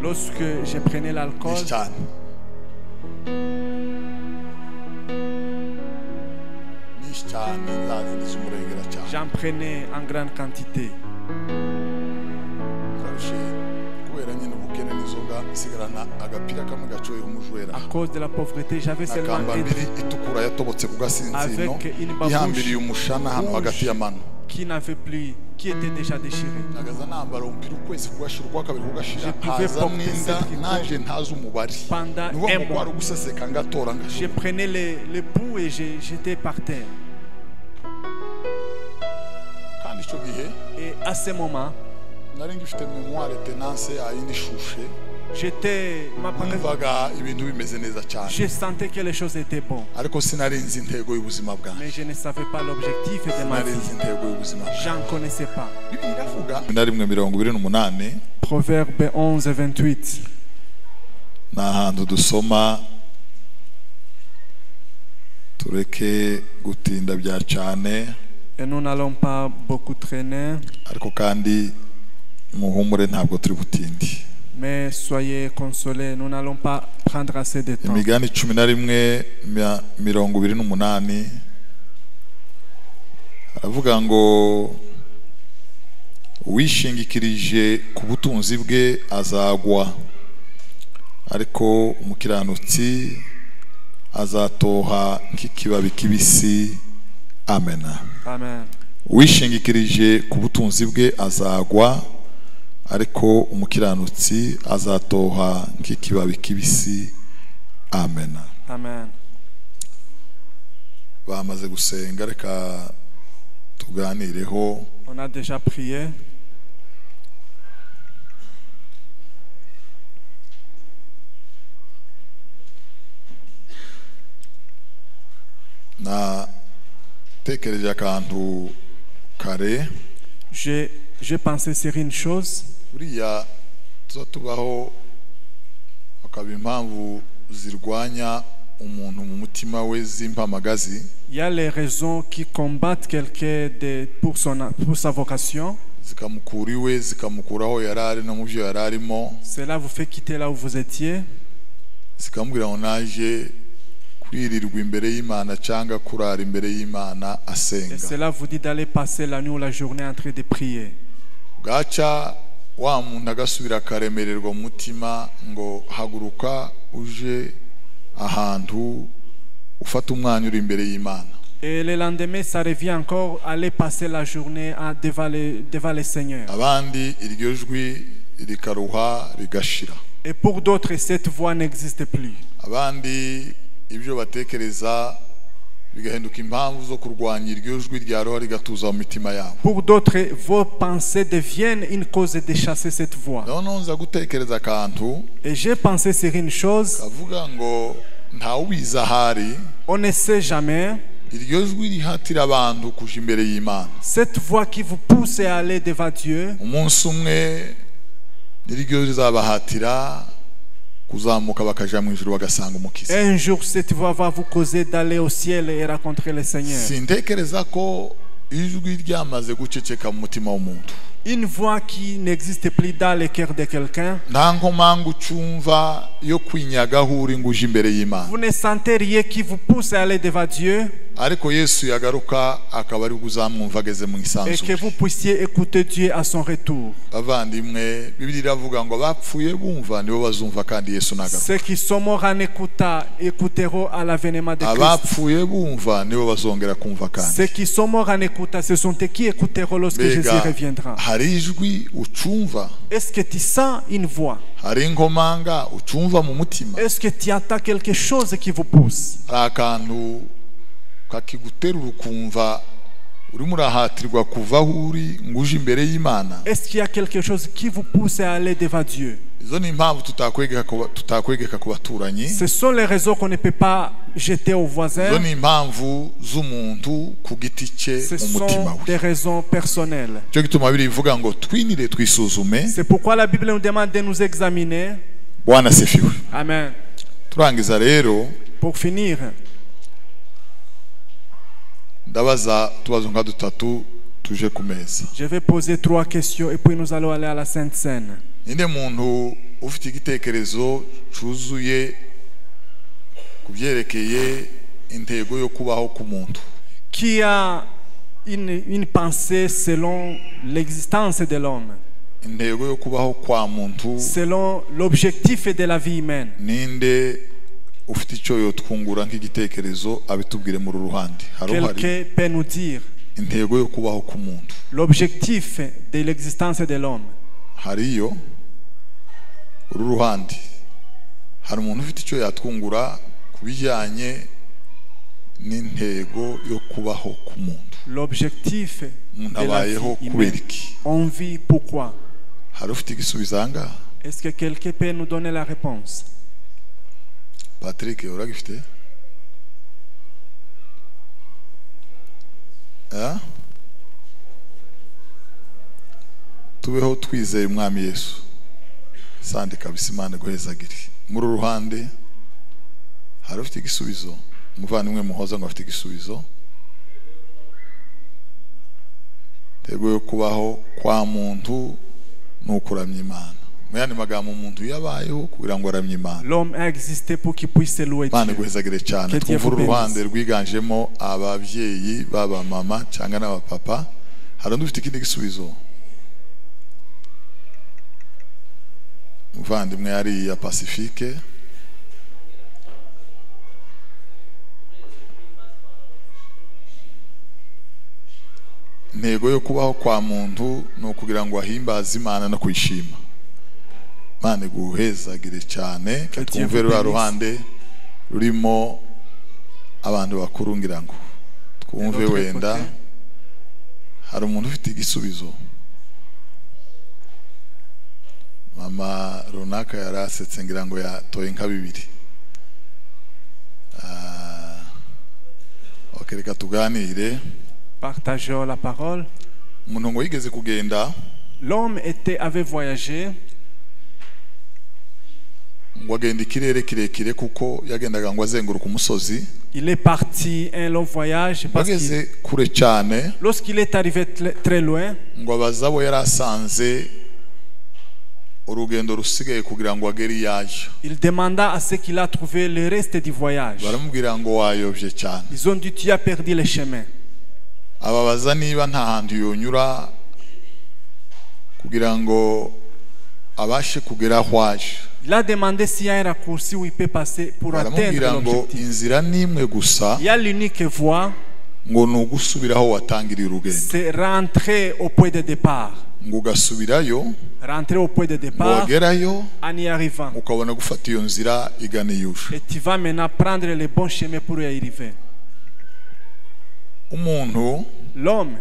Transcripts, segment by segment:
Lorsque je prenais l'alcool, j'en prenais en grande quantité. À cause de la pauvreté, j'avais seulement un avec une babouche qui n'avait plus, qui était déjà déchirée. Je pouvais porter cette tricot pendant un mois. Je prenais les bouts et j'étais par terre. Et à ce moment, je sentais que les choses étaient bonnes. Mais je ne savais pas l'objectif de ma vie. Je n'en connaissais pas. Proverbe 11 et 28. Et nous n'allons pas beaucoup traîner. Mais soyez consolés, nous n'allons pas prendre assez de temps. Aravuga ngo wishingikirije ku butunzi bwe azagwa, ariko umukiranutsi azatoha nk'ikibabi kibisi. Amen. Amen. Wishingikirije ku butunzi bwe azagwa, ariko umukiranutsi azatoha nk'ikibabi kibisi. Amen. Amen. Bamaze gusenga, reka tuganireho. On a déjà prié. Na tekereje akantu kare. J'ai pensé sur une chose. Buriya tubaho akaba impamvu zirwanya umuntu mu mutima we z'impamagazi. Il y a les raisons qui combattent quelqu'un pour sa vocation. Zikamukura iwe, zikamukuraho yarari no mu byo yararimo. Cela vous fait quitter là où vous étiez. Zikamubwira ngo naje kwirirwa imbere y'Imana cyangwa kurara imbere y'Imana asenga. Et cela vous dit d'aller passer la nuit ou la journée en train de prier. Gacha wa muntu agasubira akaremererwa mu mutima ngo haguruka uje ahantu ufata umwanya uri imbere y'Imana. Et le lendemain, ça revient encore, aller passer la journée devant le Seigneur. Abandi iryo jwi rikaruha rigashira. Et pour d'autres, cette voix n'existe plus. Abandi ibyo batekereza bigahinduka impamvu zo kurwanya iryo jwi rya roho rigatuza mu mitima yabo. Pour d'autres, vos pensées deviennent une cause de chasser cette voix. Nonza gutekereza akantu. Et j'ai pensé sur une chose. Kavuga ngo nta ubiza hari. On ne sait jamais. Iryo jwi rihatira abantu kuja imbere y'Imana. Cette voix qui vous pousse à aller devant Dieu. Umunsi umwe niryo rizabahatira kuzamuka bakaja mu ijuru bagasanga umukiza. Un jour cette voix va vous causer d'aller au ciel et rencontrer le Seigneur. Sintekereza ko ijwi ryamaze guceceka mu mutima w'umuntu. Une voix qui n'existe plus dans le cœur de quelqu'un. Vous ne sentez rien qui vous pousse à aller devant Dieu. Et que vous puissiez écouter Dieu à son retour. Ceux qui sont morts en écouteront à l'avènement de Christ. Ceux qui sont morts en écoutant, ce sont eux qui écouteront lorsque Jésus reviendra. Est-ce que tu sens une voix? Est-ce que tu entends quelque chose qui vous pousse? Est-ce qu'il y a quelque chose qui vous pousse à aller devant Dieu? Ce sont les raisons qu'on ne peut pas jeter aux voisins. Ce sont des raisons personnelles. C'est pourquoi la Bible nous demande de nous examiner. Amen. Pour finir, Je vais poser 3 questions et puis nous allons aller à la Sainte Seine. Inde muntu ufite igitekerezo cyuzuye kubyerekeye intego yo kubaho ku muntu. Qui a une pensée selon l'existence de l'homme. Intego yo kubaho kwa muntu. Selon l'objectif de la vie humaine. Ninde ufite icyo yotwungura nk'igitekerezo abitubwire mu ruhande. Quelqu'un peut nous dire intego yo kubaho ku muntu. L'objectif de l'existence de l'homme. Hariyo uruhande. Hari umuntu ufite icyo yatwungura kubijyanye n'intego yo kubaho ku muntu. L'objectif de la vie humaine. On vit pourquoi? Hari ufite igisubizo? Est-ce que quelqu'un peut nous donner la réponse? Patrick, uragifite? Tubeho twizeye umwami Yesu. Sande kabisa Imana guhezagire. Muri ruhande hari ufite igisubizo. Muvandimwe Muhoza ngo afite igisubizo. Tego yo kubaho kwa muntu n'ukuramya Imana. Muyandi magambo umuntu yabayeho kugira ngo aramye Imana. L'homme a existé pour qu'il puisse louer Dieu. Imana guhezagire cyane. Twumva uruhande rwiganjemo ababyeyi baba mama cyangwa n'abapapa. Hari undi ufite ikindi gisubizo. Muvandimwe yari ya Pacifique. Ntego yo kubaho kwa muntu no kugira ngo ahimbaze Imana no kwishima. Imana guhezagire cyane. Twumve ruhande rurimo abantu bakuru ngira ngo twumve wenda hari umuntu ufite igisubizo. Mama runaka yarasetse ngira ngo yatoye nka 2. Reka tuganire. Partageons la parole. Umuntu ngo yigeze kugenda. L'homme avait voyagé. Ngo agenda ikirere kirekire kuko yagendaga ngo azenguruka umusozi. Il est parti un long voyage parce que kure cyane. Lorsqu'il est arrivé très loin, ngo abazabo yarasanze urugendo rusigaye kugira ngo agere yaje. Il demanda à ceux qu'il a trouvé le reste du voyage. Baramubwira ngo wayobye cyane. Ils ont dit tu as perdu le chemin. Ababaza niba nta hantu yonyura kugira ngo abashe kugera hwaje. Il a demandé s'il y a un raccourci où il peut passer pour atteindre l'objectif. Inzira nimwe gusa. Il y a l'unique voie. Ngo nugusubiraho watangiriye urugendo. C'est rentrer au point de départ. Ngo gasubirayo. Rentrer au point de départ. En y arrivant. Ukabona gufata iyo nzira igane yuje. Et tu vas maintenant prendre le bon chemin pour y arriver. Umuntu. L'homme.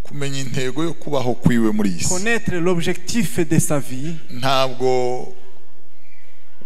Kumenya intego yo kubaho kwiwe muri isi. Connaître l'objectif de sa vie. Ntabwo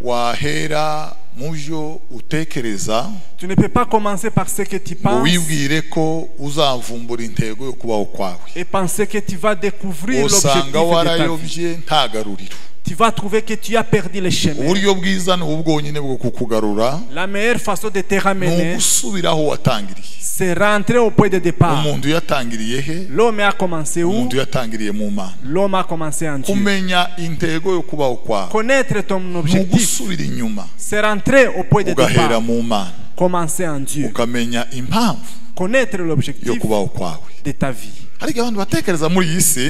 wahera mujo utekereza. Tu ne peux pas commencer par ce que tu penses. Wibwire ko uzavumbura intego yo kubaho kwawe. Et penser que tu vas découvrir l'objectif de ta vie. Ntagaruriro. Tu vas trouver que tu as perdu le chemin. Uburyo bwiza n'ubwonyine bwo kukugarura. La meilleure façon de te ramener. Nugusubiraho watangiriye. C'est rentrer au point de départ. Umuntu yatangiriye he? L'homme a commencé où? Umuntu yatangiriye mu Mana. L'homme a commencé en Dieu. Kumenya intego yo kubaho kwawe. Connaître ton objectif. Nugusubira inyuma. C'est rentrer au point de départ. Ugahera mu Mana. Commencer en Dieu. Ukamenya impamvu. Connaître l'objectif yo kubaho kwawe. De ta vie.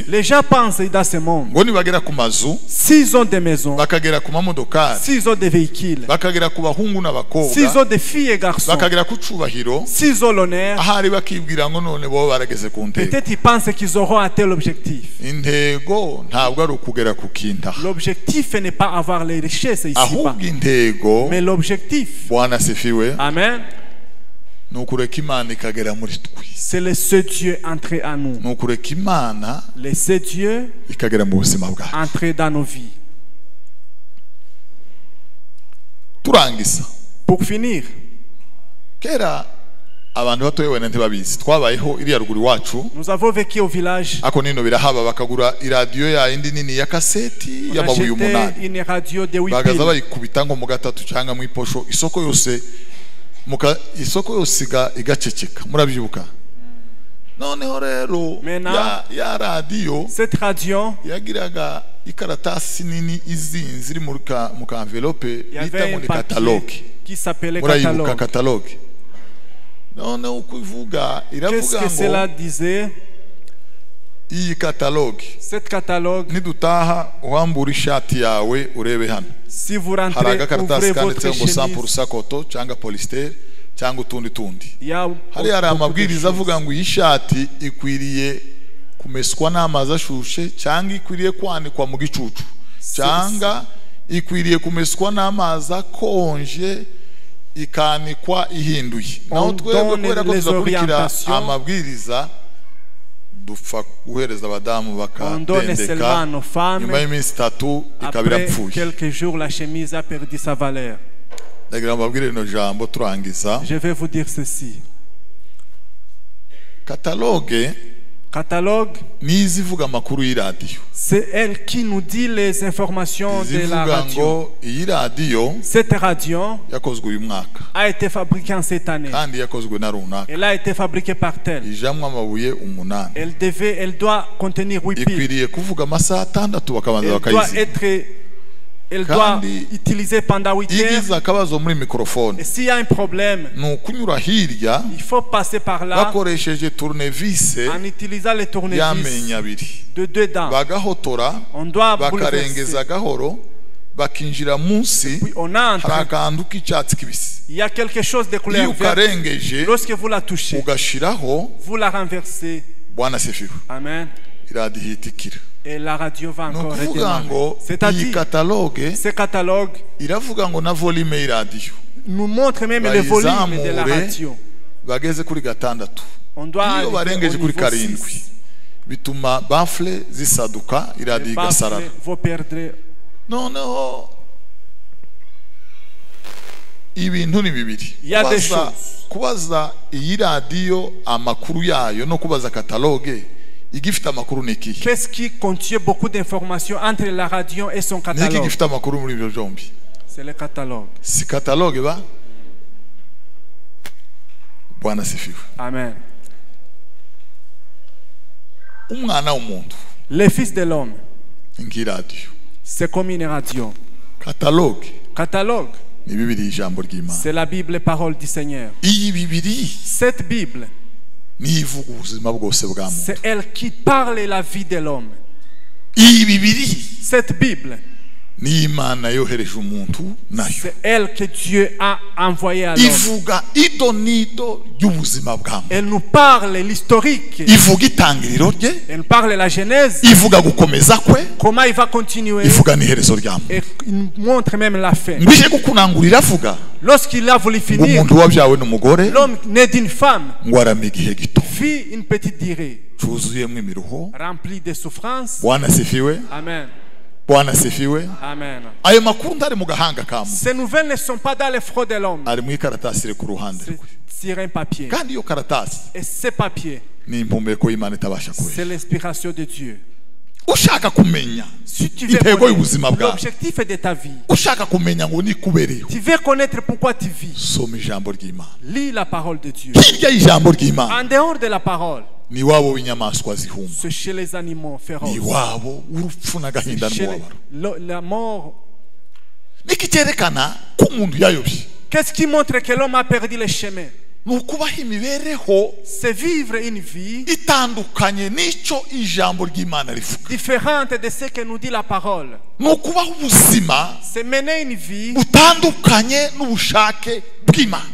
Les gens pensent dans ce monde. S'ils ont des maisons, s'ils ont des véhicules, s'ils ont des filles et garçons, s'ils ont l'honneur, peut-être ils pensent qu'ils auront atteint l'objectif. L'objectif n'est pas avoir les richesses ici-bas, mais l'objectif, amen, c'est le seul Dieu entré en nous. Le seul Dieu entré dans nos vies. Pour finir, nous avons vécu au village. On a acheté une radio de 8 piles. isoko yosiga igaceceka murabyibuka noneho rero ya radio, cette radio, yagiraga ikaratasi nini izinzi iri mu envelope bita ngo ni catalogue qui s'appelait catalogue. Noneho kuvuga iravuga ngo, qu'est-ce que cela disait? Iyi catalogue, cette catalogue, nidutaha uhambura ishati yawe urebe hano, si vous rentrez, ouvrez votre chemise, 100% koto cyangwa polyester cyangwa tundi. Hari amabwiriza avuga ngo iyi shati ikwiriye kumeswa n'amazi ashushe cyangwa ikwiriye kwanikwa mu gicucu cyangwa ikwiriye kumeswa n'amazi akonje ikanikwa ihinduye. Naho twebwe kubera ko tuzakurikira amabwiriza dupfa guhereza abadamu bakadendeka nyuma y'iminsi 3 ikabira pfuye. Quelques jours la chemise a perdu sa valeur. Ndagira mbabwire no jambo turangiza. Je vais vous dire ceci. Catalogue nizivuga amakuru y'iradio. C'est elle qui nous dit les informations de la radio. Cette radio yakozwe uyu mwaka a été fabriquée en cette année. Kandi yakozwe na runaka. Elle a été fabriquée par tel. Ijamwe amabuye 8. Elle doit contenir 8 piles. Ikwiriye kuvuga amasaha 6 bakabanza bakayizi. Elle doit utiliser pendant 8 heures. Et s'il y a un problème, il faut passer par là en utilisant les tournevis de 2 dents. On doit bouleverser. Puis on entre. Il y a quelque chose de couleur verte. Lorsque vous la touchez, vous la renversez. Amen. Et la radio va encore redémarrer. C'est-à-dire, ce catalogue nous montre même le volume de la radio. On doit arriver au niveau 6. Les baffles vont perdre. Il y a des choses. Kubaza iyi radio amakuru yayo no kubaza catalogue. Qu'est-ce qui contient beaucoup d'informations entre la radio et son catalogue? C'est le catalogue. Si catalogue va. Bwana sifiwe. Amen. Le fils de l'homme, c'est comme une radio. Catalogue, c'est la Bible, parole du Seigneur. Cette Bible, c'est elle qui parle la vie de l'homme. Cette Bible, c'est elle que Dieu a envoyée à l'homme. Elle nous parle l'historique. Elle parle la genèse. Comment il va continuer. Et il nous montre même la fin. Lorsqu'il a voulu finir, l'homme né d'une femme vit une petite durée remplie de souffrances. Amen. Amen. Ces nouvelles ne sont pas dans les froid de l'homme. C'est sur un papier. Et ce papier, c'est l'inspiration de Dieu. Si tu veux connaître l'objectif de ta vie, tu veux connaître pourquoi tu vis, lis la parole de Dieu. En dehors de la parole, c'est chez les animaux féroces. C'est chez la mort. Qu'est-ce qui montre que l'homme a perdu le chemin? C'est vivre une vie différente de ce que nous dit la parole. C'est mener une vie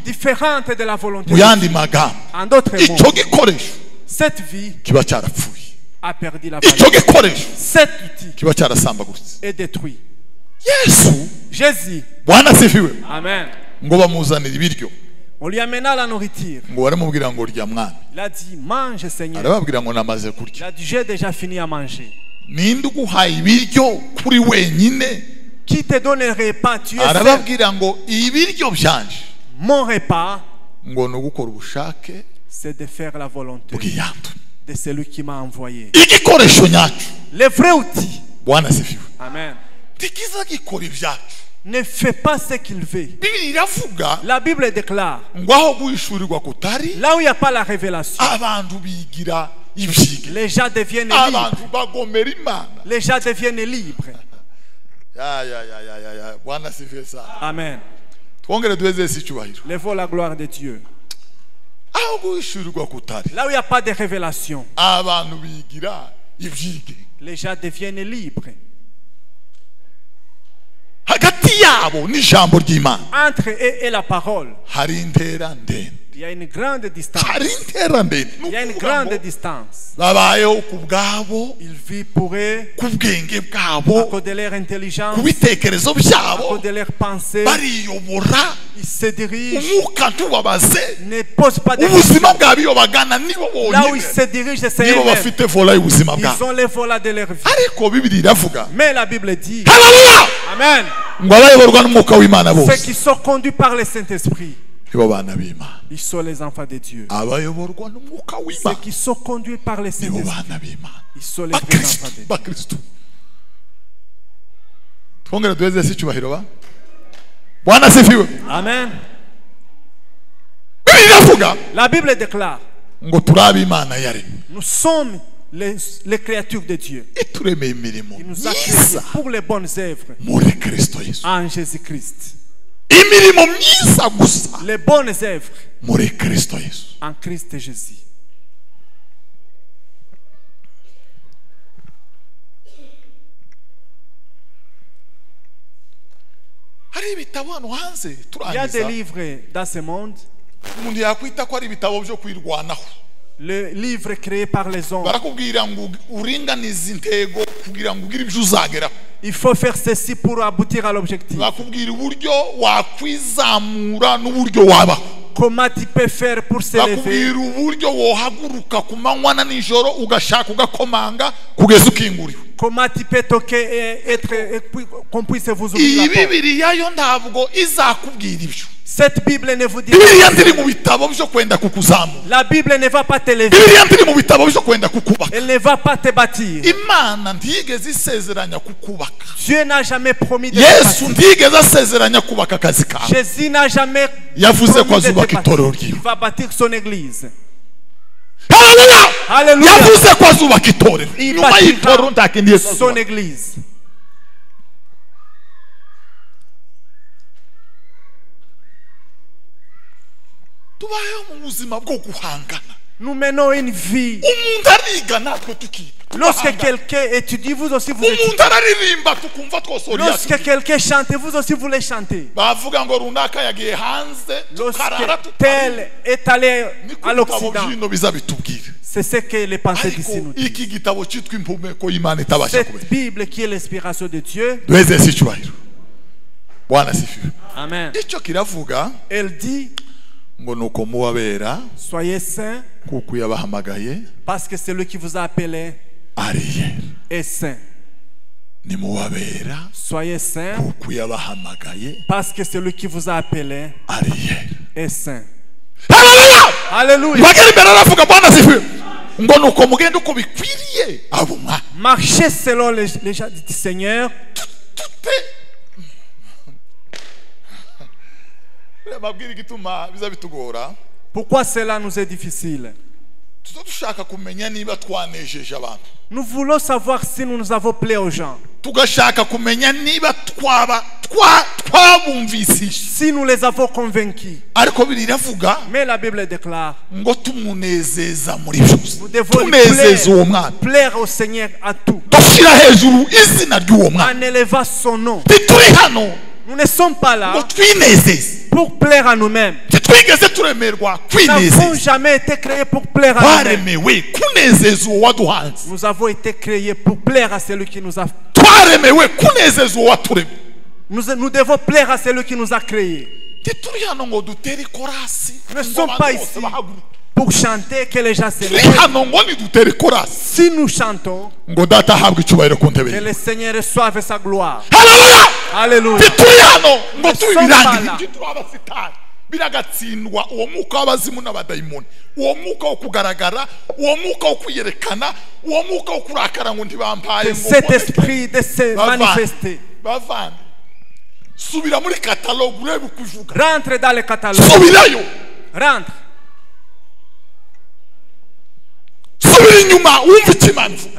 différente de la volonté de Dieu. En d'autres mots, cette vie a perdu la valeur. Cet outil est détruit. Jésus. Amen. On lui amena la nourriture. Il a dit, mange Seigneur. Il a dit, j'ai déjà fini à manger. Qui te donne un repas? Tu es seul. Mon repas, c'est de faire la volonté de celui qui m'a envoyé. Le vrai outil. Amen. ne fait pas ce qu'il veut. La Bible déclare, là où il n'y a pas la révélation, les gens deviennent libres. Les gens deviennent libres. Amen. Lève la gloire de Dieu. Là où il n'y a pas de révélation, les gens deviennent libres. Entre eux et la parole, il y a une grande distance. Il y a une grande distance. Ils vivent pour eux, à cause de leur intelligence, à cause de leur pensée. Ils se dirigent, ne posent pas de questions. Là où ils se dirigent, c'est eux-mêmes. Ils ont les volets de leur vie. Mais la Bible dit, Amen, ceux qui sont conduits par le Saint-Esprit, ils sont les enfants de Dieu. Ceux qui sont conduits par le Saint-Esprit, ils sont les vrais enfants de Dieu. Amen. La Bible déclare, nous sommes les créatures de Dieu. Il nous a créés pour les bonnes œuvres en Jésus-Christ. Les bonnes œuvres en Christ Jésus. Il y a des livres dans ce monde. Le livre créé par les hommes. Il faut faire ceci pour aboutir à l'objectif. Comment tu peux faire pour s'élever? Comment tu peux toquer et qu'on puisse vous ouvrir la porte? Cette Bible ne vous dit pas. La Bible ne va pas t'élever. Elle ne va pas te bâtir. Dieu n'a jamais promis de te bâtir. Jésus n'a jamais promis de te bâtir. Il va bâtir son église. Alléluia. Il bâtira son église. Nous menons une vie. Lorsque quelqu'un étudie, vous aussi vous étudiez. Lorsque quelqu'un chante, vous aussi vous les chantez. Lorsque tel est allé à l'Occident, c'est ce que les pensées d'ici nous disent. Cette Bible qui est l'inspiration de Dieu. Amen. Elle dit, soyez saints parce que celui qui vous a appelé est saint. Soyez saints parce que celui qui vous a appelé est saint. Alléluia. Marchez selon les gens du Seigneur. Pourquoi cela nous est difficile? Nous voulons savoir si nous avons plu aux gens. Si nous les avons convaincus. Mais la Bible déclare, nous devons plaire au Seigneur à tout, en élevant son nom. Nous ne sommes pas là pour plaire à nous-mêmes. Nous n'avons jamais été créés pour plaire à nous-mêmes. Nous avons été créés pour plaire à celui qui nous a. Nous devons plaire à celui qui nous a créés. Nous ne sommes pas ici pour chanter que les gens se lèvent. Si nous chantons, que le Seigneur reçoive sa gloire. Alléluia. biragatsindwa uwo mwuka w'abazimu n'abadayimoni, uwo mwuka wo kugaragara, uwo mwuka wo kwiyerekana, uwo mwuka wo kurakara ngo ntibampaye ngo cet esprit de se manifester. Bavandi Rentre dans le catalogue. Rentre.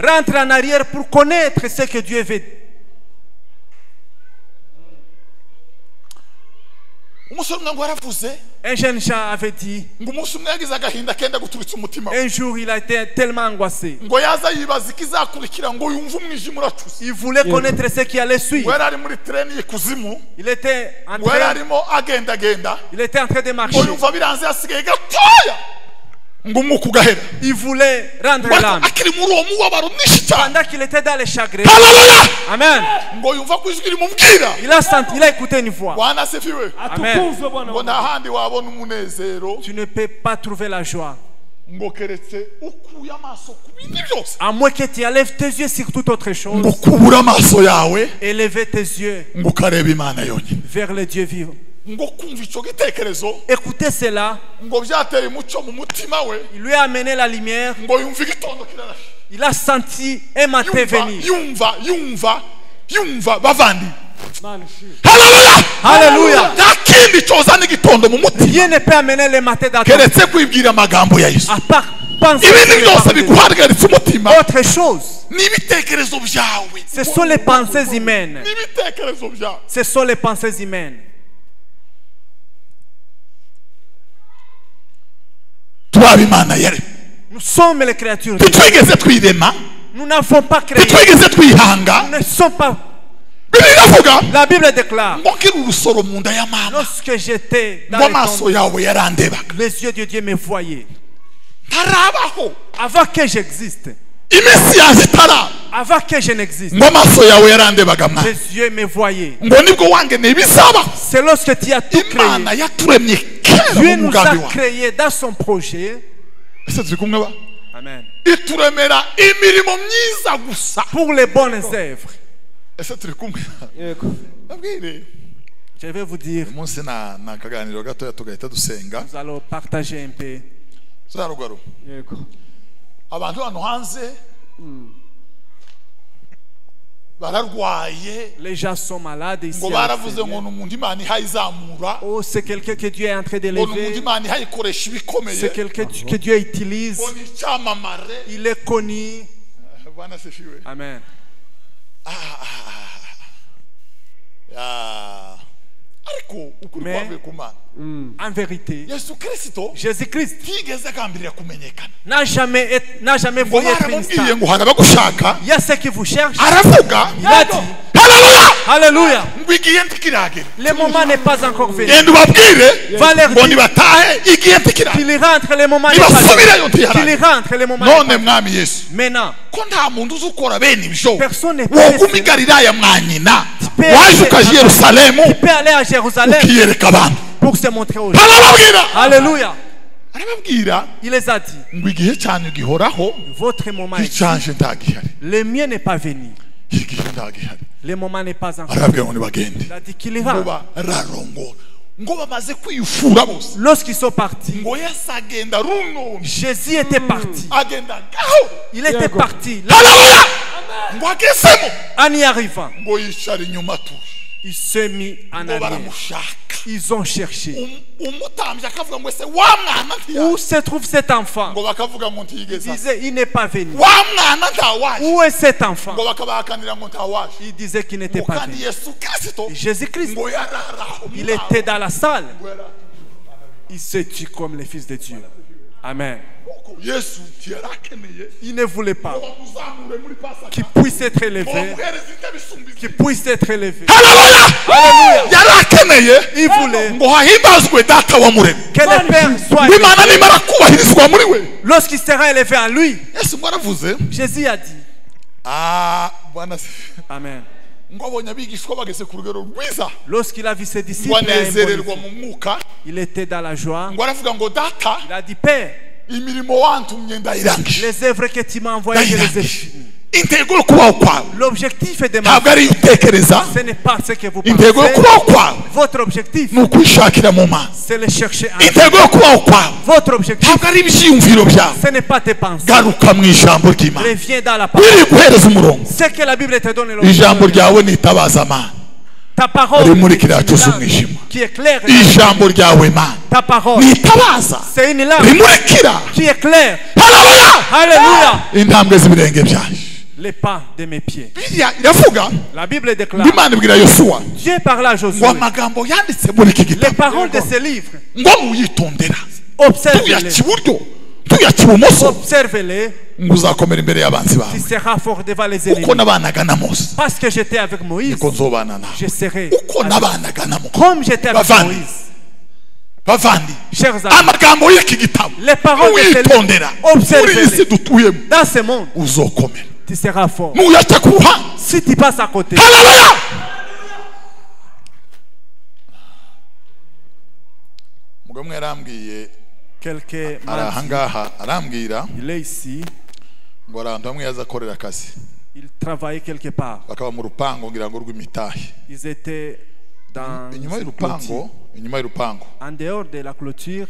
Rentre en arrière pour connaître ce que Dieu veut. Un jeune Jean avait dit, un jour il a été tellement angoissé. Il voulait connaître ce qui allait suivre. Il était en train de marcher. Il voulait rendre l'âme. Pendant qu'il était dans les chagrins. Amen. Il a senti, il a écouté une voix. Amen. Tu ne peux pas trouver la joie. À moins que tu enlèves tes yeux sur toute autre chose. Élève tes yeux vers le Dieu vivant. Écoutez cela. Il lui a amené la lumière. Il a senti un matin venir. Alléluia. Rien ne peut amener le matin d'attente. À part penser autre chose. Ce sont les pensées humaines. Ce sont les pensées humaines. Nous sommes les créatures. Nous n'avons pas créé. Nous ne sommes pas. La Bible déclare, lorsque j'étais dans les yeux de Dieu me voyaient. Avant que j'existe. Avant que je n'existe. Les yeux me voyaient. C'est lorsque tu as tout créé. Dieu nous a créés dans son projet. Amen. Pour les bonnes œuvres. Je vais vous dire. Nous allons partager un peu. Les gens sont malades ici. Oh, c'est quelqu'un que Dieu est en train d'élever. C'est quelqu'un que Dieu utilise. Il est connu. Amen. Mais en vérité, Jésus-Christ n'a jamais voulu être instable. Il y a ceux qui vous cherchent. Il a dit, Alléluia. Le moment n'est pas encore venu. Va leur dire qu'il rentre, le moment n'est pas venu. Qu'il rentre, le moment n'est pas venu. Maintenant, personne ne peut tu peux aller à Jérusalem pour se montrer aux gens. Alléluia. Il les a dit, votre moment est venu. Le mien n'est pas venu. Le moment n'est pas encore venu. Il a dit qu'il ira. Lorsqu'ils sont partis, Jésus était parti. Il était parti. En y arrivant, il s'est mis en arrière. Ils ont cherché. Où se trouve cet enfant? Il disait, il n'est pas venu. Où est cet enfant? Il disait qu'il n'était pas venu. Jésus-Christ, il était dans la salle. Il se tue comme le Fils de Dieu. Amen. Il ne voulait pas qu'il puisse être élevé. Qu'il puisse être élevé. Alléluia. Il voulait que le Père soit élevé. Lorsqu'il sera élevé en lui, Jésus a dit, Amen. Lorsqu'il a vu ses disciples, il était dans la joie. Il a dit, Père, les œuvres que tu m'as envoyées, je les ai finies. L'objectif est de ma vie. Ce n'est pas ce que vous pensez. Votre objectif, c'est le chercher en Dieu. Votre objectif, ce n'est pas tes pensées. Reviens dans la parole. Ce que la Bible te donne, Ta parole qui éclaire. Ta parole c'est une lampe qui éclaire. Alléluia. Les pas de mes pieds. La Bible déclare. Dieu parla à Josué. Les paroles de ce livre. Observez-les. Observez-les. Tu seras fort devant les ennemis. Parce que j'étais avec Moïse, je serai comme j'étais avec Moïse. Chers amis, les paroles de ce livre, observez-les. Dans ce monde, tu seras fort. Si tu passes à côté. Quelqu'un il est ici. Il travaillait quelque part. Ils étaient dans une clôture. En dehors de la clôture,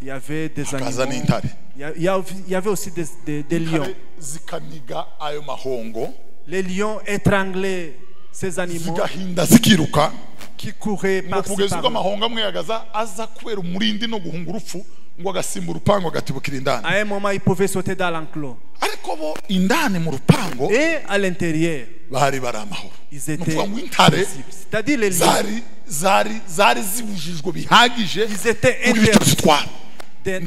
il y avait des animaux. Il y avait aussi des lions. Les lions étranglaient ces animaux qui couraient par-ci par-là. À un moment, il pouvait sauter dans l'enclos. Et à l'intérieur, ils étaient paisibles. C'est-à-dire les lions. Ils étaient interdits. Je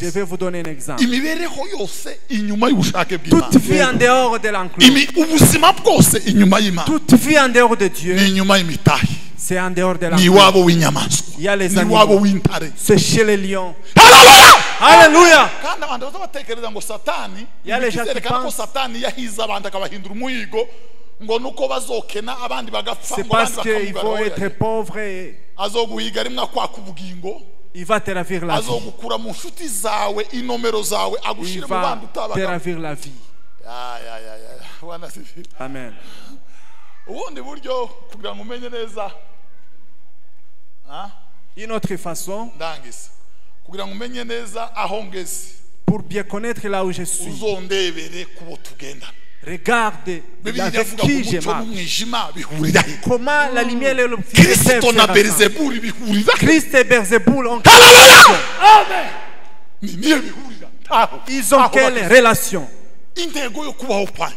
vais vous donner un exemple. Toute vie en dehors de l'enclos, toute vie en dehors de Dieu, c'est en dehors de l'enclos. Il y a les animaux. C'est chez les lions. Alléluia. Il y a les gens qui pensent c'est parce qu'ils vont être pauvres et il va te ravir la vie. Il va te ravir la vie. Amen. Une autre façon, pour bien connaître là où je suis, regarde avec qui je marche. Comment la lumière et l'obscurité. Christ et Beelzéboul ont quelle relation? Ils ont quelle relation?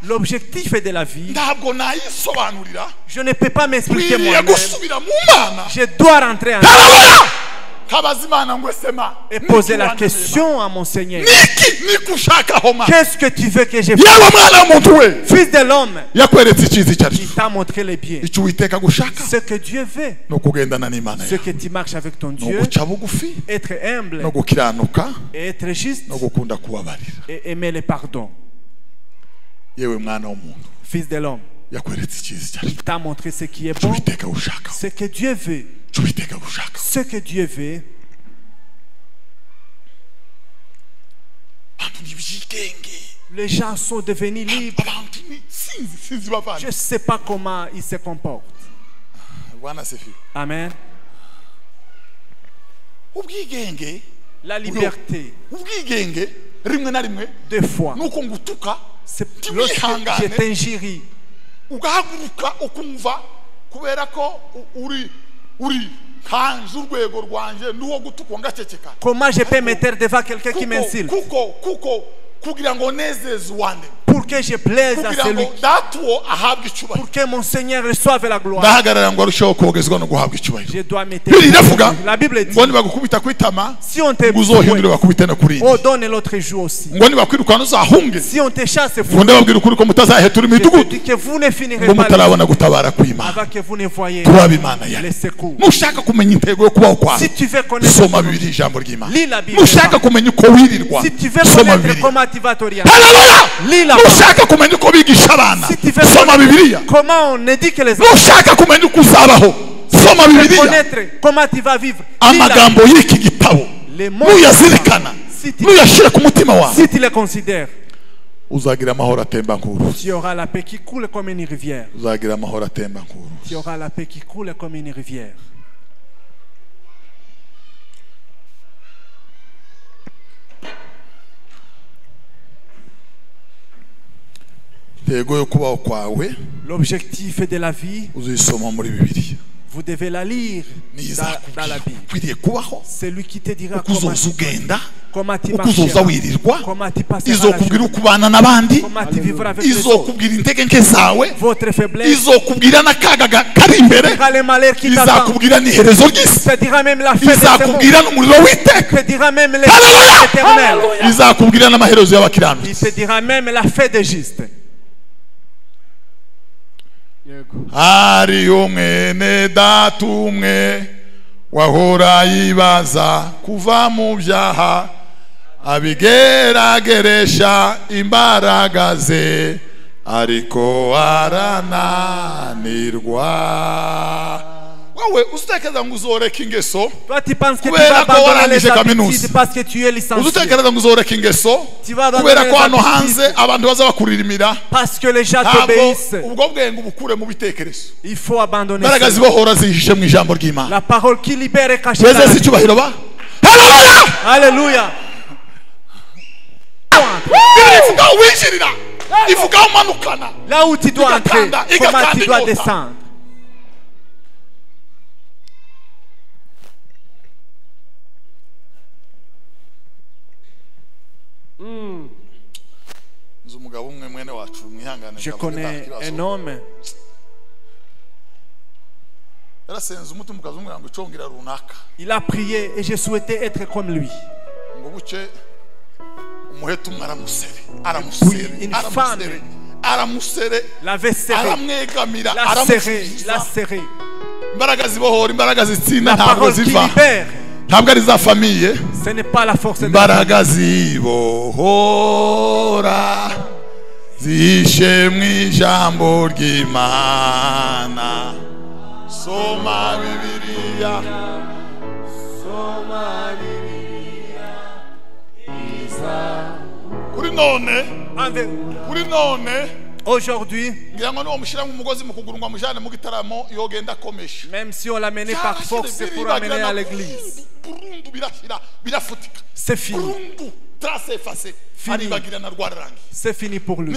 L'objectif de la vie, je ne peux pas m'expliquer moi-même. Je dois rentrer en et poser la question à mon Seigneur. Qu'est-ce que tu veux que je fasse? Fils de l'homme, il t'a montré les biens. Ce que Dieu veut, ce que tu marches avec ton Dieu, être humble et être juste et aimer le pardon. Fils de l'homme, il t'a montré ce qui est bon, ce que Dieu veut. Ce que Dieu veut. Les gens sont devenus libres. Je ne sais pas comment ils se comportent. Amen. La liberté. Des fois, c'est lorsque je t'injurie. Comment je peux me taire devant quelqu'un qui m'insulte? Pour que je plaise à celui pour que mon Seigneur reçoive la gloire. Je dois me taire. La Bible dit, si on te oh, donne l'autre jour aussi. Si on te chasse, je te dis que vous ne finirez pas avant que vous ne voyez les secours. Si tu veux connaître, lis la Bible. Si tu veux connaître comment tu vas t'orienter, lis la Bible. Si tu veux connaître comment on éduque les enfants, si tu veux connaître comment tu vas vivre, les mots, si tu les considères, tu auras la paix qui coule comme une rivière. Tu auras la paix qui coule comme une rivière. L'objectif de la vie, vous devez la lire dans la Bible. C'est lui qui te dira comment tu marcheras, comment tu passeras la journée, comment tu vivras avec les autres, votre faiblesse, les malheurs qui t'attendent, te dira même la fin de ce monde, te dira même les choses éternelles, il te dira même la fin des justes. Hari umwene data umwe wahora yibaza kuva mu byaha abigerageresha imbaraga ze ariko arananirwa. Wawe usitekeza ngo uzoreka ingeso kubera ko warangije kaminuza, usitekeza ngo uzoreka ingeso kubera ko hano hanze abantu baza bakuririmira, ubwo bwenge ubukure mu bitekerezo. Imbaraga zibohora zihishe mu ijambo ry'Imana, weze icyubahiro ba. Haleluya, ivuga winjirira, ivuga umanukana, là où tu dois entrer, comment tu dois descendre. Je connais un homme. Il a prié et je souhaitais être comme lui. Une femme l'avait serré, l'a serré. La parole qui libère, ce n'est pas la force de zishe mwijambo ry'Imana. Soma Bibiliya, soma Bibiliya isa kuri none aujourd'hui, même si on l'a mené par force, c'est pour l'amener à l'église. C'est fini. C'est fini pour lui.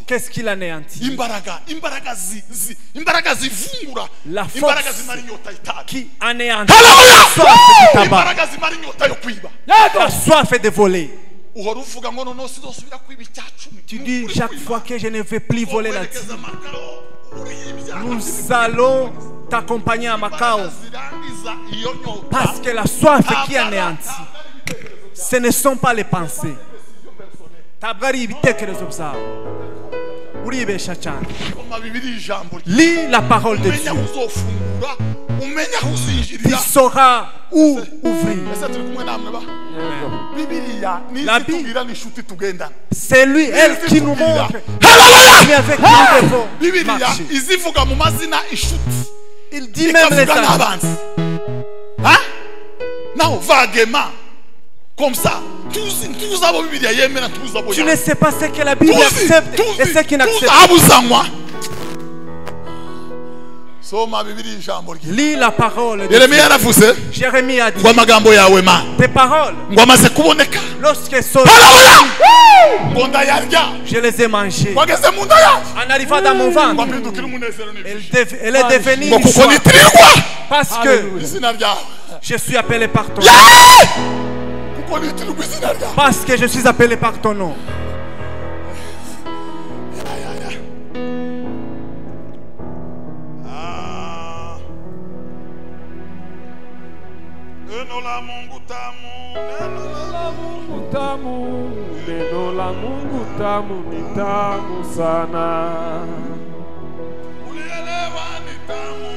Qu'est-ce qu'il anéantit? La force qui anéantit la soif de voler. Tu dis chaque fois que je ne vais plus voler la dîme, nous allons t'accompagner à Macao, parce que la soif qui anéantit, ce ne sont pas les pensées. Lis la parole de Dieu. Tu sauras où ouvrir. La Bible, c'est lui, elle qui nous montre. Mais avec nous devons marcher. Il dit même les amis. Non, vaguement. Comme ça. Tu ne sais pas ce que la Bible accepte et ce qu'il n'accepte pas. Lis la parole de Dieu. Jérémie a dit, tes paroles, lorsqu'elles sont je les ai mangées. En arrivant dans mon ventre, elle est devenue une joie. Parce que je suis appelé par ton nom. Parce que je suis appelé par ton nom. Neno la Mungu tamu ni tamu sana. Ulielewa ni tamu.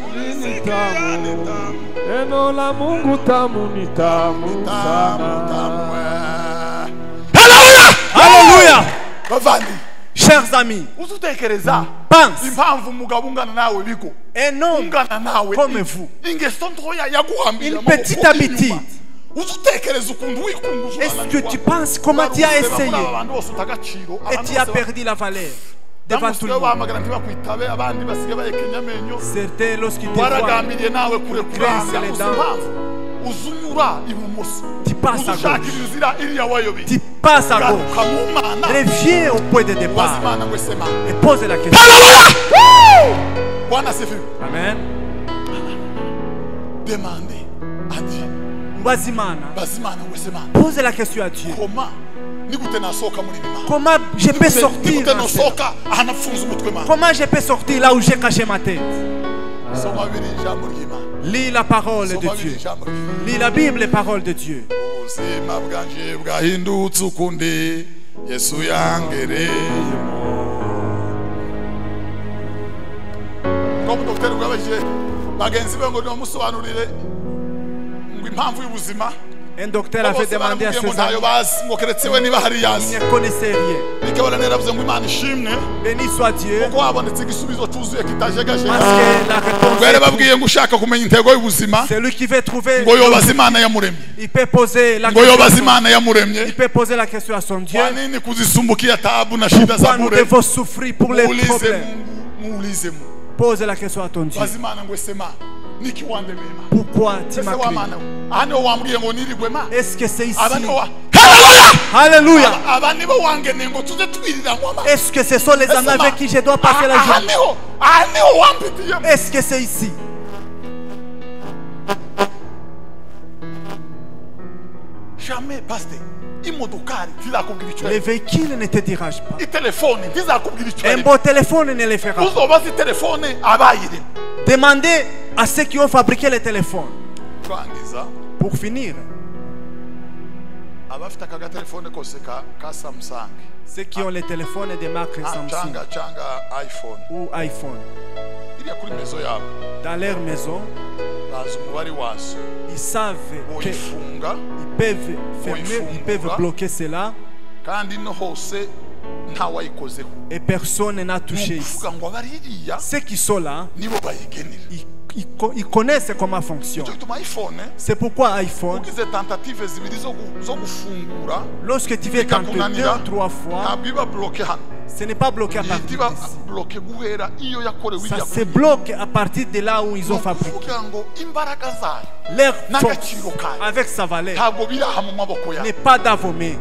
Ulisikia ni tamu. Neno la Mungu tamu ni tamu sana. Alléluia. Chers amis, pense un homme comme vous, une petite habitude. Est-ce que tu penses comment tu as essayé et tu as perdu la valeur devant tout le monde? Certains, lorsqu'ils te voient, grincent les dents. Tu passes à gauche. Tu passes à gauche. Reviens au point de départ et pose la question. Amen. Demandez à Dieu. Pose la question à Dieu. Comment je peux sortir? Comment je peux sortir là où j'ai caché ma tête? Lis la parole de Dieu. Lis la Bible, les paroles de Dieu. Un docteur avait demandé à ses amis. Il ne connaissait rien. Béni soit Dieu. C'est lui qui veut trouver. Il peut poser la question. Il peut poser la question à son Dieu. Pourquoi nous devons souffrir pour les problèmes? Pose la question à ton Dieu. Pourquoi tu m'as crié? Est-ce que c'est ici? Alléluia. Est-ce que ce sont les amis avec qui je dois passer la journée? Est-ce que c'est ici? Jamais, pasteur. Les véhicules ne te dirigent pas. Un beau téléphone ne les fera pas. Demandez à ceux qui ont fabriqué les téléphones. Pour finir, ceux qui ont les téléphones de marque Samsung ou iPhone, dans leur maison, ils savent qu'ils peuvent fermer, ils peuvent bloquer cela. Et personne n'a touché ici. Ceux qui sont là, ils connaissent comment fonctionne. C'est pourquoi iPhone, lorsque tu veux tenter 2 ou 3 fois, ce n'est pas bloqué à partir d'ici. Ça se bloque à partir de là où ils ont fabriqué. Leur force, avec sa valeur, n'est pas dans vos mains.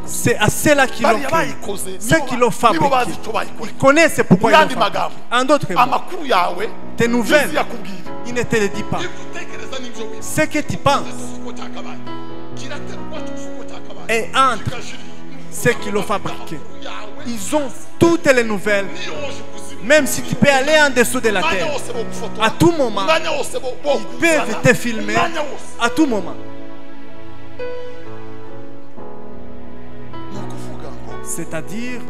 C'est à ceux-là qui l'ont créé. Ceux qui l'ont fabriqué, ils connaissent pourquoi ils l'ont fabriqué. En d'autres mots, tes nouvelles, il ne te le dit pas. Ce que tu penses est entre ceux qui l'ont fabriqué. Ils ont toutes les nouvelles. Même si tu peux aller en dessous de la terre, à tout moment, ils peuvent te filmer à tout moment. C'est-à-dire,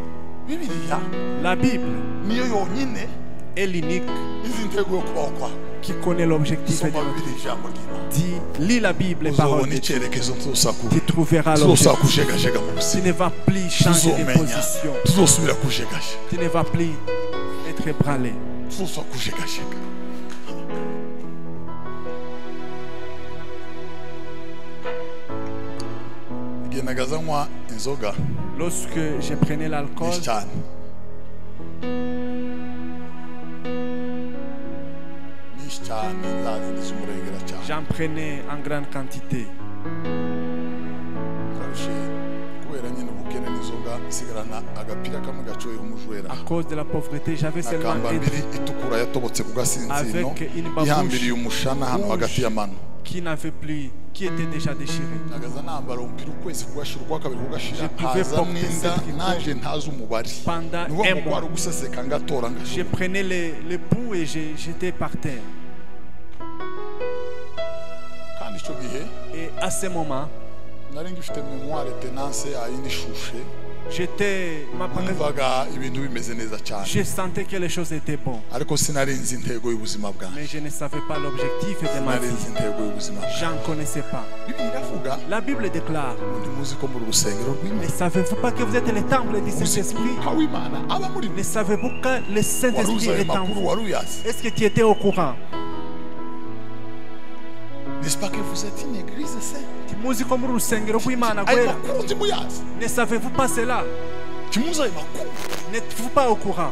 la Bible est l'unique qui connaît l'objectif de notre vie. Dis, lis la Bible, les paroles de Dieu. Tu trouveras l'objectif. Tu ne vas plus changer de position. Tu ne vas plus être ébranlé. Lorsque je prenais l'alcool, j'en prenais en grande quantité. À cause de la pauvreté, j'avais seulement un avec une babouche qui n'avait plus, qui était déjà déchirée. Je pouvais porter cette pendant un mois. Je prenais les bouts et j'étais par terre. Et à ce moment, je sentais que les choses étaient bonnes. Mais je ne savais pas l'objectif de ma vie. J'en connaissais pas. La Bible déclare: ne savez-vous pas que vous êtes le temple du Saint-Esprit? Ne savez-vous que le Saint-Esprit est en vous? Est-ce que tu étais au courant? N'est-ce pas que vous êtes une église sainte? Ne savez-vous pas cela? N'êtes-vous pas au courant?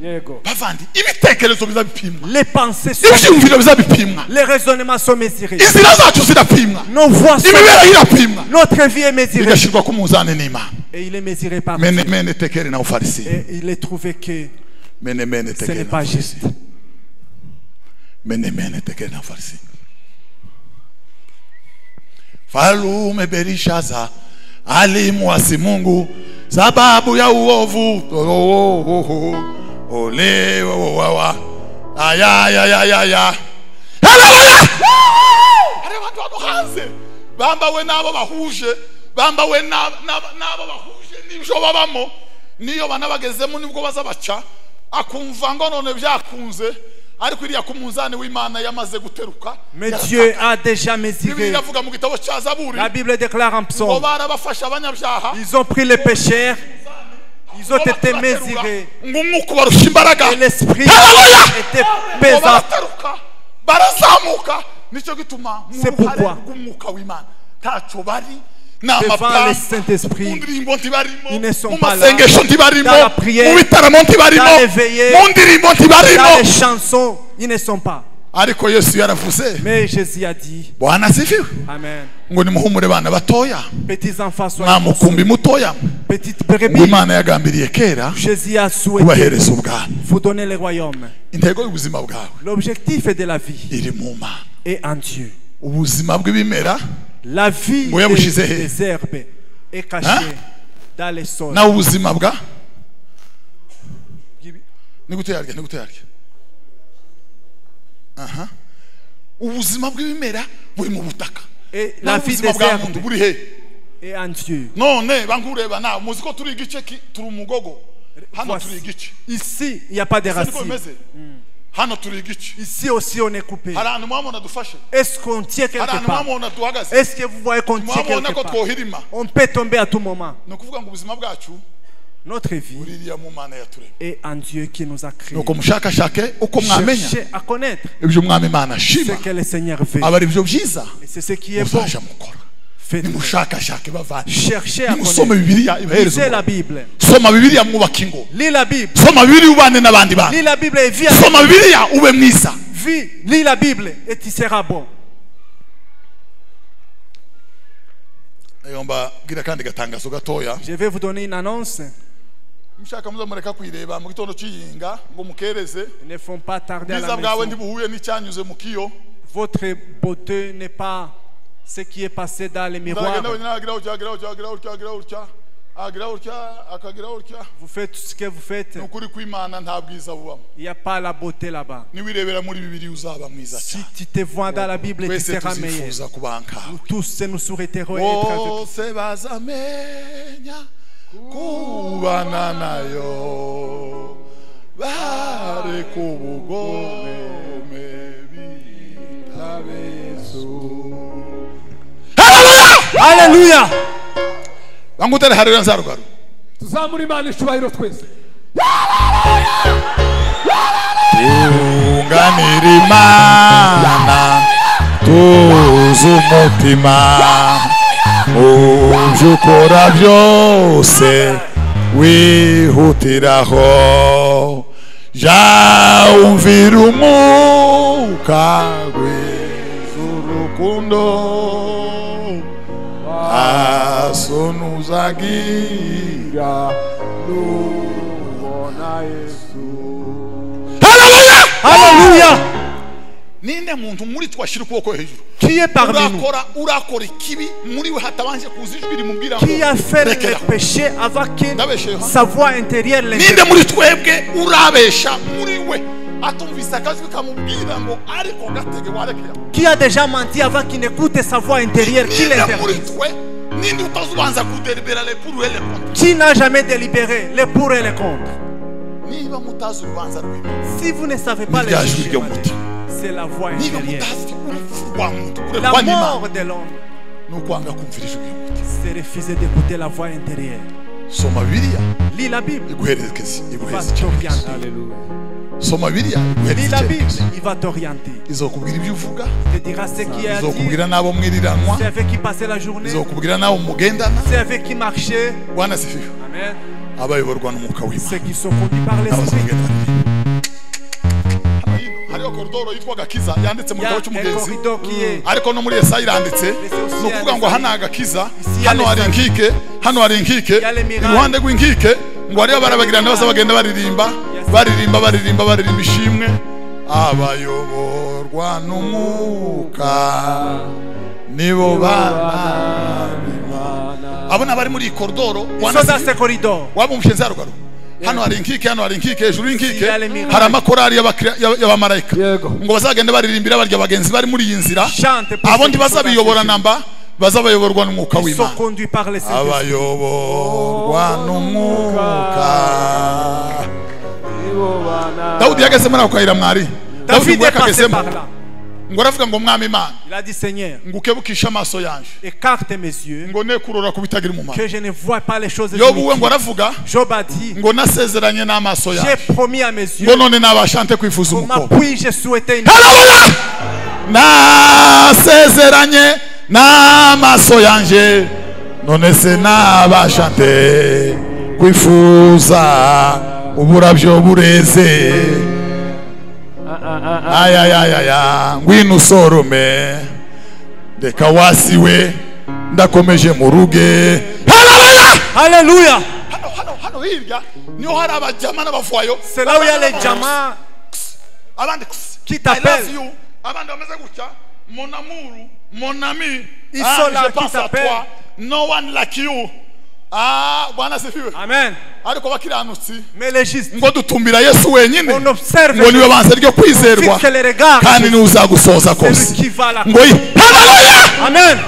Les pensées sont mesurées. Les raisonnements sont mesurés. Nos voix sont mesurées. Notre vie est mesurée. Et il est mesuré par Dieu. Et il est trouvé que ce n'est pas juste. Falume Berishaza alimwasi Mungu sababu ya uovu. Ole wawa aya. Haleluya! Ari bantu baduhanze bamba we nabo bahuje n'ibyo babamo niyo bana bagezemo nibwo bazabaca akumva ngo none byakunze. Mais Dieu a déjà mesuré. La Bible déclare en psaume. Ils ont pris les pécheurs. Ils ont été mesurés. Et l'esprit était pesant. C'est pourquoi devant le Saint-Esprit, ils ne sont pas là. Dans la prière, dans les veillées, dans les chansons, ils ne sont pas. Mais Jésus a dit, Amen. Petits enfants, soyez petites brebis. Jésus a souhaité vous donner le royaume. L'objectif de la vie est en Dieu. La vie des herbes est cachée dans les sols. Et la vie des herbes est en Dieu. Ici, il n'y a pas de racines. Ici aussi on est coupé. Est-ce qu'on tient quelque part? Est-ce que vous voyez qu'on tient quelque part? On peut tomber à tout moment. Notre vie est en Dieu qui nous a créés. Cherchez à connaître ce que le Seigneur veut. Et c'est ce qui est bon. Faites-le. Cherchez à connaître. Lisez la Bible. Lis la Bible. Lis la Bible et vis avec. Lis la Bible et tu seras bon. Je vais vous donner une annonce. Ils ne font pas tarder à la maison. Votre beauté n'est pas ce qui est passé dans les miroirs. Vous faites tout ce que vous faites. Il n'y a pas la beauté là-bas. Si tu te vois dans la Bible, tu seras meilleur. Nous tous nous souhaiterons être avec Alléluia. Tuzamura Imana icyubahiro twese. Tunganira Imana tuzi umutima uje ukora byose wihutiraho jya umvira umwuka w'urukundo asonuzagira lubona Yesu. Alléluia. Ninde muntu muri twashira ukuboko hejuru? Qui est parmi nous? Urakora ikibi muri we hatabanje kuzijwi rimubwira ngo qui a fait le péché avant que sa voix intérieure l'interpelle. Ninde muri twebwe urabesha muri we atumvisa akajwi kamubwira ngo ariko gatege warekera? Qui a déjà menti avant qu'il n'écoute sa voix intérieure qui l'interpelle? Qui n'a jamais délibéré les pour et les contre? Si vous ne savez pas les juger, c'est la voix intérieure. La mort de l'homme, c'est refuser d'écouter la voix intérieure. Lis la Bible. Il va t'orienter. Lis la Bible, il va t'orienter. Il te dira ce qui est à dire. C'est avec qui passer la journée. C'est avec qui marcher. Amen. abayoborwa n'umwuka w'Imana. Ceux qui sont conduits par l'Esprit. hariho koridoro yitwa Gakiza yanditse mu gitabo cy'umugenzi, ariko no muri Yesaya iranditse. Ni ukuvuga ngo hano Gakiza, hano hari inkike, hano hari inkike, iruhande rw'inkike ngo hariyo barabagirana baza bagenda baririmba ishimwe. Abayoborwa n'umwuka nibo bana b'Imana. Abona bari muri koridoro wabumushenze haruguru. Hano hari inkike, hano hari inkike, hejuru y'inkike hari amakorari y'abamarayika ngo bazagende baririmbira barya bagenzi bari muri iyi nzira. Abo ndi bazabiyobora namba, bazabayoborwa n'umwuka w'Imana. Abayoborwa n'umwuka. Dawudi yageze muri ako kayira mwari. Dawudi yakagezemo ngo aravuga ngo mwami Imana, il a dit Seigneur, ngukebukisha amaso yanje, écarte mes yeux, ngo ne kurora kubitagira umumaro, que je ne vois pas les choses inutiles. Yobu ngo aravuga, Job a dit, ngo nasezeranye n'amaso yanje, j'ai promis à mes yeux, ngo none nabashante kwifuza umukobwa. Puis-je souhaiter une nasezeranye n'amaso yanje, none se nabashante kwifuza uburabyo bureze. Ayayayaya, ngwino usorome, reka wasiwe ndakomeje mu ruge. Haleluya. Hano hirya niho hari abajama n'abavuayo. C'est là où il y a les diamants qui t'appellent. Abandi bameze gutya, mon amour, mon ami, ils sont là qui t'appellent. No one like you. Ah, Bwana sifiwe. Amen. Ariko bakiranutsi, mais les justes, ngo dutumbira Yesu wenyine, on observe, ngo niwe banze ryo kwizerwa kandi ni uzagusoza kose. Ngo haleluya. Amen.